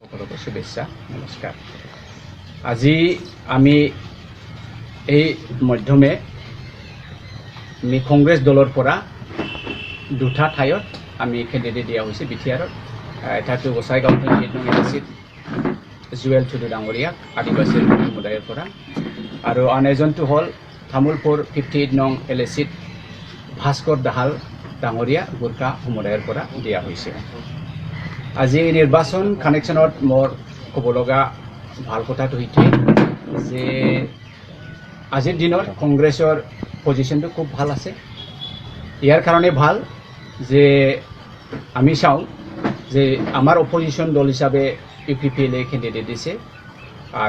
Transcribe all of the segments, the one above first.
সকলকে শুভেচ্ছা নমস্কাৰ আজি আমি এই মাধ্যমে আমি কংগ্ৰেছ দলৰ পৰা দুটা ঠাইত আমি কেণ্ডিডেট দিয়া হৈছে বিটিআৰত এটাটো গোসাইগাঁও 28 নং এলচিত জুৱেল টুডু ডাঙৰীয়াক আদিবাসী সমুদায়ৰ পৰা আৰু আন এজনটো হ'ল তামোলপুৰ 58 নং এলচিত ভাস্কৰ দাহাল ডাঙৰীয়া গোৰ্খা সমুদায়ৰ পৰা দিয়া হৈছে আজি নিৰ্বাচন কানেকশ্যনত মোৰ ক'ব লগা ভাল কথাটো হৈছে যে আজিৰ দিনত কংগ্ৰেছৰ পজিশ্যনটো খুব ভাল আছে ইয়াৰ কাৰণে ভাল যে আমি চাওঁ যে আমাৰ অপজিশ্যন দল হিচাপে ইউপিপিএলে কেণ্ডিডেট দিছে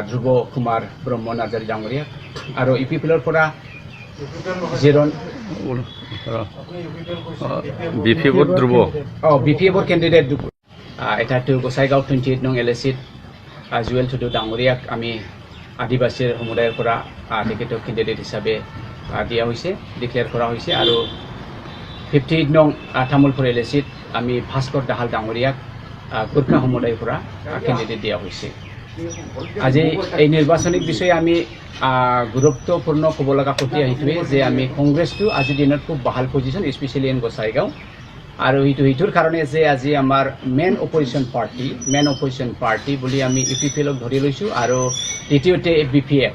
ধ্ৰুৱ কুমাৰ ব্ৰহ্ম নাৰ্জাৰী ডাঙৰীয়া আৰু ইউপিপিএলৰ পৰা জিৰণ বিপিএফৰ কেণ্ডিডেট এটাটো গোসাইগাঁও 28 নং এলচিত জুৱেল টুডু ডাঙৰীয়াক আমি আদিবাসী সমুদায়ৰ পৰা তেখেতক কেণ্ডিডেট হিচাপে দিয়া হৈছে ডিক্লেয়াৰ কৰা হৈছে আৰু 58 নং তামোলপুৰ এলচিত আমি ভাস্কৰ দাহাল ডাঙৰীয়াক গোৰ্খা সমুদায়ৰ পৰা কেণ্ডিডেট দিয়া হৈছে আজি এই নিৰ্বাচনিক বিষয়ে আমি গুৰুত্বপূৰ্ণ ক'ব লগা কথা সেইটোৱে যে আমি কংগ্ৰেছটো আজিৰ দিনত খুব ভাল পজিশ্যন স্পেচিয়েলি ইন গোসাইগাঁও আৰু এইটোৰ কাৰণে যে আজি আমাৰ মেইন অপজিশ্যন পাৰ্টি বুলি আমি ইউপিপিএলক ধৰি লৈছোঁ আৰু দ্বিতীয়তে বিপিএফ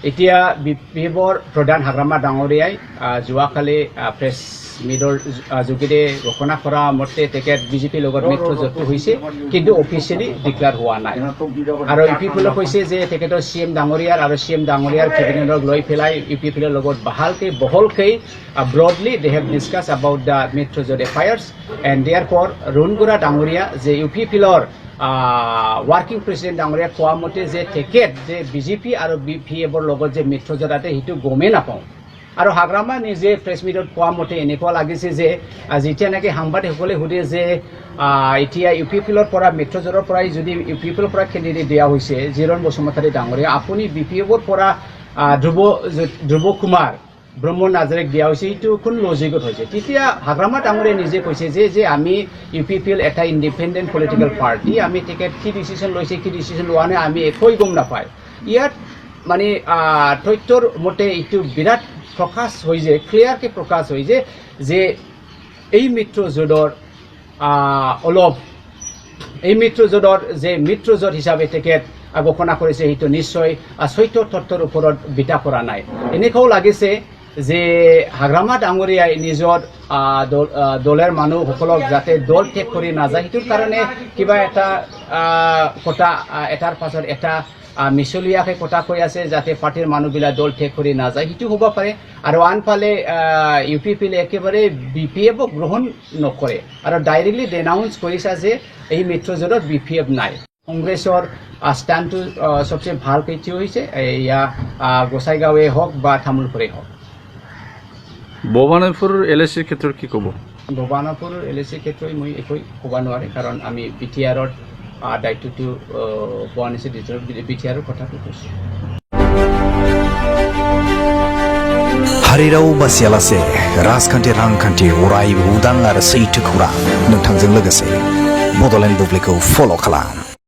এতিয়া বিপিএফৰ প্ৰধান হাগ্ৰামা ডাঙৰীয়াই যোৱাকালি প্ৰেছ মিটৰ যোগেদি ঘোষণা কৰা মতে তেখেত বিজেপিৰ লগত মিত্ৰজোঁট হৈছে কিন্তু অফিচিয়েলি ডিক্লেয়াৰ হোৱা নাই আৰু ইউপিপিএলে কৈছে যে তেখেতৰ চিএম ডাঙৰীয়াৰ আৰু চিএম ডাঙৰীয়াৰ কেবিনেটক লৈ পেলাই ইউপিপিএলৰ লগত বহলকৈ broadly they have discussed about the মিত্ৰজোঁট এফায়াৰ্ছ এণ্ড দেয়াৰ ফৰ ৰুণগুৰা ডাঙৰীয়া যে ইউপিপিএলৰ ৱাৰ্কিং প্ৰেচিডেণ্ট ডাঙৰীয়া কোৱা মতে যে তেখেত যে বিজেপি আৰু বিপিএফৰ লগত যে মিত্ৰজোঁট আছে সেইটো গমেই নাপাওঁ আৰু হাগ্ৰামা নিজে প্ৰেছ মিটত কোৱা মতে এনেকুৱা লাগিছে যে যেতিয়া নেকি সাংবাদিকসকলে সোধে যে এতিয়া ইউপিপিএলৰ পৰা মিত্ৰজোঁটৰ পৰাই যদি ইউপিপিএলৰ পৰা কেণ্ডিডেট দিয়া হৈছে জিৰণ বসুমতাৰী ডাঙৰীয়া আপুনি বিপিএফৰ পৰা ধ্ৰুৱ কুমাৰ ব্ৰহ্ম নাৰ্জাৰীক দিয়া হৈছে এইটো কোন লজিকত হৈছে তেতিয়া হাগ্ৰামা ডাঙৰীয়াই নিজে কৈছে যে আমি ইউপিপিএল এটা ইণ্ডিপেণ্ডেণ্ট পলিটিকেল পাৰ্টি আমি তেখেত কি ডিচিশ্যন লৈছে কি ডিচিশ্যন লোৱা নাই আমি একোৱেই গম নাপায় ইয়াত মানে তথ্যৰ মতে এইটো বিৰাট প্ৰকাশ হৈ যে ক্লিয়াৰকৈ প্ৰকাশ হৈ যে এই মিত্ৰজোঁটৰ অলপ এই মিত্ৰজোঁটৰ যে মিত্ৰজোঁট হিচাপে তেখেত ঘোষণা কৰিছে সেইটো নিশ্চয় সত্য তথ্যৰ ওপৰত বিটা কৰা নাই এনেকুৱাও লাগিছে যে হাগ্ৰামা ডাঙৰীয়াই নিজৰ দলৰ মানুহসকলক যাতে দল ত্যাগ কৰি নাযায় সেইটোৰ কাৰণে কিবা এটা কথা এটাৰ পাছত এটা মিছলীয়াকৈ কথা কৈ আছে যাতে পাৰ্টিৰ মানুহবিলাক দল ত্যাগ কৰি নাযায় সেইটো হ'ব পাৰে আৰু আনফালে ইউপিপিএলে একেবাৰে বিপিএফক গ্ৰহণ নকৰে আৰু ডাইৰেক্টলি ডেনাউন্স কৰিছে যে এই মিত্ৰজোঁটত বিপিএফ নাই কংগ্ৰেছৰ ষ্টেণ্ডটো সবচে ভাল কেইটি হৈছে এয়া গোসাইগাঁৱে হওক বা তামোলপুৰেই হওক ভৱানীপুৰ এলচিৰ ক্ষেত্ৰত কি ক'ব ভৱানীপুৰ এলচিৰ ক্ষেত্ৰত মই একো ক'ব নোৱাৰে কাৰণ আমি বিটিআৰত দায়িত্বটো পোৱা নিছে বিটিআৰৰ কথাটো কৈছোঁ हारिराव बासियालासे राजखान्थि रांखान्थि अरायबो उदां आरो सैथो खौरां नोंथांजों लोगोसे बड'लेण्ड बुब्लिखौ फल' खालाम।